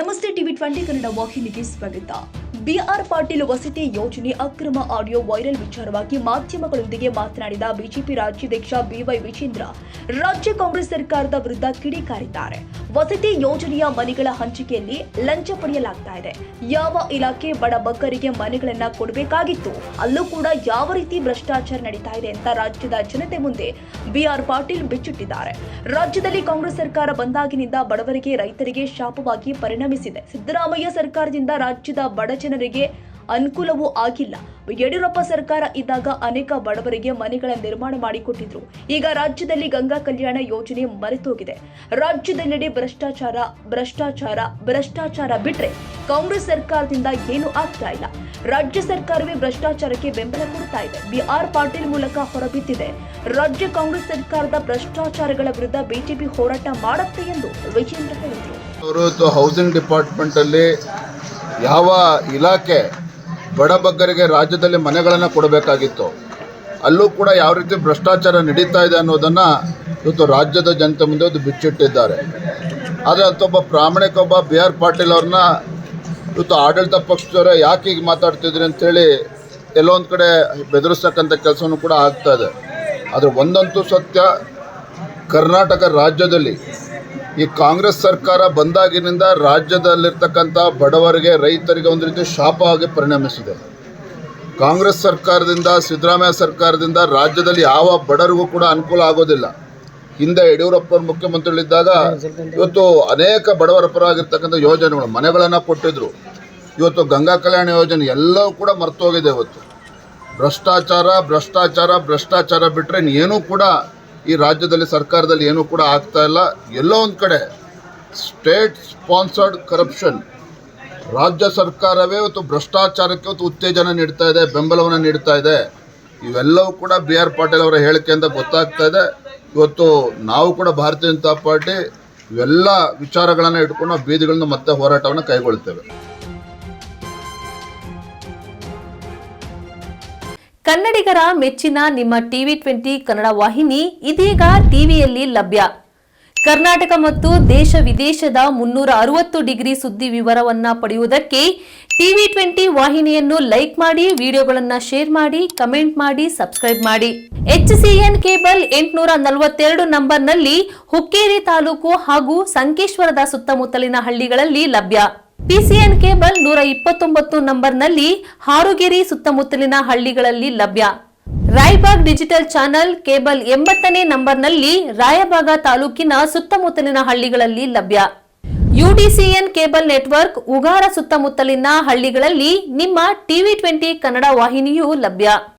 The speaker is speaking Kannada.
ನಮಸ್ತೆ ಟಿವಿ 20 ಕನ್ನಡ ವಾಹಿನಿಗೆ ಸ್ವಾಗತ. ಬಿಆರ್ ಪಾಟೀಲ್ ವಸತಿ ಯೋಜನೆ ಅಕ್ರಮ ಆಡಿಯೋ ವೈರಲ್ ವಿಚಾರವಾಗಿ ಮಾಧ್ಯಮಗಳೊಂದಿಗೆ ಮಾತನಾಡಿದ ಬಿಜೆಪಿ ರಾಜ್ಯಾಧ್ಯಕ್ಷ ಬಿವೈ ವಿಜೇಂದ್ರ ರಾಜ್ಯ ಕಾಂಗ್ರೆಸ್ ಸರ್ಕಾರದ ವಿರುದ್ಧ ಕಿಡಿಕಾರಿದ್ದಾರೆ. ವಸತಿ ಯೋಜನೆಯ ಮನೆಗಳ ಹಂಚಿಕೆಯಲ್ಲಿ ಲಂಚ ಪಡೆಯಲಾಗ್ತಾ ಇದೆ. ಯಾವ ಇಲಾಖೆ ಬಡ ಬಗ್ಗರಿಗೆ ಮನೆಗಳನ್ನ ಕೊಡಬೇಕಾಗಿತ್ತು, ಅಲ್ಲೂ ಕೂಡ ಯಾವ ರೀತಿ ಭ್ರಷ್ಟಾಚಾರ ನಡೀತಾ ಇದೆ ಅಂತ ರಾಜ್ಯದ ಜನತೆ ಮುಂದೆ ಬಿಆರ್ ಪಾಟೀಲ್ ಬಿಚ್ಚಿಟ್ಟಿದ್ದಾರೆ. ರಾಜ್ಯದಲ್ಲಿ ಕಾಂಗ್ರೆಸ್ ಸರ್ಕಾರ ಬಂದಾಗಿನಿಂದ ಬಡವರಿಗೆ ರೈತರಿಗೆ ಶಾಪವಾಗಿ ಪರಿಣಮಿಸಿದೆ. ಸಿದ್ದರಾಮಯ್ಯ ಸರ್ಕಾರದಿಂದ ರಾಜ್ಯದ ಬಡ ಜನರಿಗೆ ಅನುಕೂಲವೂ ಆಗಿಲ್ಲ. ಯಡಿಯೂರಪ್ಪ ಸರ್ಕಾರ ಇದ್ದಾಗ ಅನೇಕ ಬಡವರಿಗೆ ಮನೆಗಳ ನಿರ್ಮಾಣ ಮಾಡಿಕೊಟ್ಟಿದ್ರು. ಈಗ ರಾಜ್ಯದಲ್ಲಿ ಗಂಗಾ ಕಲ್ಯಾಣ ಯೋಜನೆ ಮರೆತೋಗಿದೆ. ರಾಜ್ಯದೆಲ್ಲೆಡೆ ಭ್ರಷ್ಟಾಚಾರ ಬಿಟ್ರೆ ಕಾಂಗ್ರೆಸ್ ಸರ್ಕಾರದಿಂದ ಏನೂ ಆಗ್ತಾ ಇಲ್ಲ. ರಾಜ್ಯ ಸರ್ಕಾರವೇ ಭ್ರಷ್ಟಾಚಾರಕ್ಕೆ ಬೆಂಬಲ ಕೊಡ್ತಾ ಇದೆ. ಬಿಆರ್ ಪಾಟೀಲ್ ಮೂಲಕ ಹೊರಬಿದ್ದಿದೆ. ರಾಜ್ಯ ಕಾಂಗ್ರೆಸ್ ಸರ್ಕಾರದ ಭ್ರಷ್ಟಾಚಾರಗಳ ವಿರುದ್ಧ ಬಿಜೆಪಿ ಹೋರಾಟ ಮಾಡುತ್ತೆ ಎಂದು ವಿಜೇಂದ್ರ ಹೇಳಿದರು. ಹೌಸಿಂಗ್ ಡಿಪಾರ್ಟ್ಮೆಂಟ್ ಅಲ್ಲಿ ಯಾವ ಇಲಾಖೆ ಬಡಬಗ್ಗರಿಗೆ ರಾಜ್ಯದಲ್ಲಿ ಮನೆಗಳನ್ನು ಕೊಡಬೇಕಾಗಿತ್ತು, ಅಲ್ಲೂ ಕೂಡ ಯಾವ ರೀತಿ ಭ್ರಷ್ಟಾಚಾರ ನಡೀತಾ ಇದೆ ಅನ್ನೋದನ್ನು ಇವತ್ತು ರಾಜ್ಯದ ಜನತೆ ಮುಂದೆ ಬಿಚ್ಚಿಟ್ಟಿದ್ದಾರೆ. ಆದರೆ ಒಬ್ಬ ಪ್ರಾಮಾಣಿಕ ಬಿ ಆರ್ ಪಾಟೀಲ್ ಅವ್ರನ್ನ ಇವತ್ತು ಆಡಳಿತ ಪಕ್ಷದವರೇ ಯಾಕೆ ಹೀಗೆ ಮಾತಾಡ್ತಿದ್ರಿ ಅಂತೇಳಿ ಎಲ್ಲೊಂದು ಕಡೆ ಬೆದರಿಸ್ತಕ್ಕಂಥ ಕೆಲಸವೂ ಕೂಡ ಆಗ್ತಾ ಇದೆ. ಆದರೆ ಒಂದಂತೂ ಸತ್ಯ, ಕರ್ನಾಟಕ ರಾಜ್ಯದಲ್ಲಿ ಈ ಕಾಂಗ್ರೆಸ್ ಸರ್ಕಾರ ಬಂದಾಗಿನಿಂದ ರಾಜ್ಯದಲ್ಲಿರ್ತಕ್ಕಂಥ ಬಡವರಿಗೆ ರೈತರಿಗೆ ಒಂದು ರೀತಿ ಶಾಪವಾಗಿ ಪರಿಣಮಿಸಿದೆ. ಕಾಂಗ್ರೆಸ್ ಸರ್ಕಾರದಿಂದ, ಸಿದ್ದರಾಮಯ್ಯ ಸರ್ಕಾರದಿಂದ ರಾಜ್ಯದಲ್ಲಿ ಯಾವ ಬಡವರಿಗೂ ಕೂಡ ಅನುಕೂಲ ಆಗೋದಿಲ್ಲ. ಹಿಂದೆ ಯಡಿಯೂರಪ್ಪರು ಮುಖ್ಯಮಂತ್ರಿಗಳಿದ್ದಾಗ ಇವತ್ತು ಅನೇಕ ಬಡವರ ಪರವಾಗಿರ್ತಕ್ಕಂಥ ಯೋಜನೆಗಳು, ಮನೆಗಳನ್ನು ಕೊಟ್ಟಿದ್ರು. ಇವತ್ತು ಗಂಗಾ ಕಲ್ಯಾಣ ಯೋಜನೆ ಎಲ್ಲವೂ ಕೂಡ ಮರ್ತೋಗಿದೆ. ಇವತ್ತು ಭ್ರಷ್ಟಾಚಾರ ಬಿಟ್ಟರೆ ಏನೂ ಕೂಡ ಈ ರಾಜ್ಯದಲ್ಲಿ ಸರ್ಕಾರದಲ್ಲಿ ಏನೂ ಕೂಡ ಆಗ್ತಾ ಇಲ್ಲ. ಎಲ್ಲೋ ಒಂದು ಕಡೆ ಸ್ಟೇಟ್ ಸ್ಪಾನ್ಸರ್ಡ್ ಕರಪ್ಷನ್, ರಾಜ್ಯ ಸರ್ಕಾರವೇ ಇವತ್ತು ಭ್ರಷ್ಟಾಚಾರಕ್ಕೆ ಇವತ್ತು ಉತ್ತೇಜನ ನೀಡ್ತಾ ಇದೆ, ಬೆಂಬಲವನ್ನು ನೀಡ್ತಾ ಇದೆ. ಇವೆಲ್ಲವೂ ಕೂಡ ಬಿ ಆರ್ ಪಾಟೀಲ್ ಅವರ ಹೇಳಿಕೆಯಿಂದ ಗೊತ್ತಾಗ್ತಾ ಇದೆ. ಇವತ್ತು ನಾವು ಕೂಡ ಭಾರತೀಯ ಜನತಾ ಪಾರ್ಟಿ ಇವೆಲ್ಲ ವಿಚಾರಗಳನ್ನು ಇಟ್ಕೊಂಡು ನಾವು ಬೀದಿಗಳಿಂದ ಮತ್ತೆ ಹೋರಾಟವನ್ನು ಕೈಗೊಳ್ತೇವೆ. ಕನ್ನಡಿಗರ ಮೆಚ್ಚಿನ ನಿಮ್ಮ ಟಿವಿ 20 ಕನ್ನಡ ವಾಹಿನಿ ಇದೀಗ ಟಿವಿಯಲ್ಲಿ ಲಭ್ಯ. ಕರ್ನಾಟಕ ಮತ್ತು ದೇಶ ವಿದೇಶದ 360 ಡಿಗ್ರಿ ಸುದ್ದಿ ವಿವರವನ್ನ ಪಡೆಯುವುದಕ್ಕೆ ಟಿವಿ 20 ವಾಹಿನಿಯನ್ನು ಲೈಕ್ ಮಾಡಿ, ವಿಡಿಯೋಗಳನ್ನು ಶೇರ್ ಮಾಡಿ, ಕಮೆಂಟ್ ಮಾಡಿ, ಸಬ್ಸ್ಕ್ರೈಬ್ ಮಾಡಿ. HCN ಕೇಬಲ್ 842 ನಂಬರ್ನಲ್ಲಿ ಹುಕ್ಕೇರಿ ತಾಲೂಕು ಹಾಗೂ ಸಂಕೇಶ್ವರದ ಸುತ್ತಮುತ್ತಲಿನ ಹಳ್ಳಿಗಳಲ್ಲಿ ಲಭ್ಯ. PCN ಕೇಬಲ್ 129 ನಂಬರ್ನಲ್ಲಿ ಹಾರುಗೆರೆ ಸುತ್ತಮುತ್ತಲಿನ ಹಳ್ಳಿಗಳಲ್ಲಿ ಲಭ್ಯ. ರಾಯಬಾಗ್ ಡಿಜಿಟಲ್ ಚಾನೆಲ್ ಕೇಬಲ್ 80ನೇ ನಂಬರ್ನಲ್ಲಿ ರಾಯಬಾಗ ತಾಲೂಕಿನ ಸುತ್ತಮುತ್ತಲಿನ ಹಳ್ಳಿಗಳಲ್ಲಿ ಲಭ್ಯ. UDCN ಕೇಬಲ್ ನೆಟ್ವರ್ಕ್ ಉಗಾರ ಸುತ್ತಮುತ್ತಲಿನ ಹಳ್ಳಿಗಳಲ್ಲಿ ನಿಮ್ಮ ಟಿವಿ 20 ಕನ್ನಡ ವಾಹಿನಿಯೂ ಲಭ್ಯ.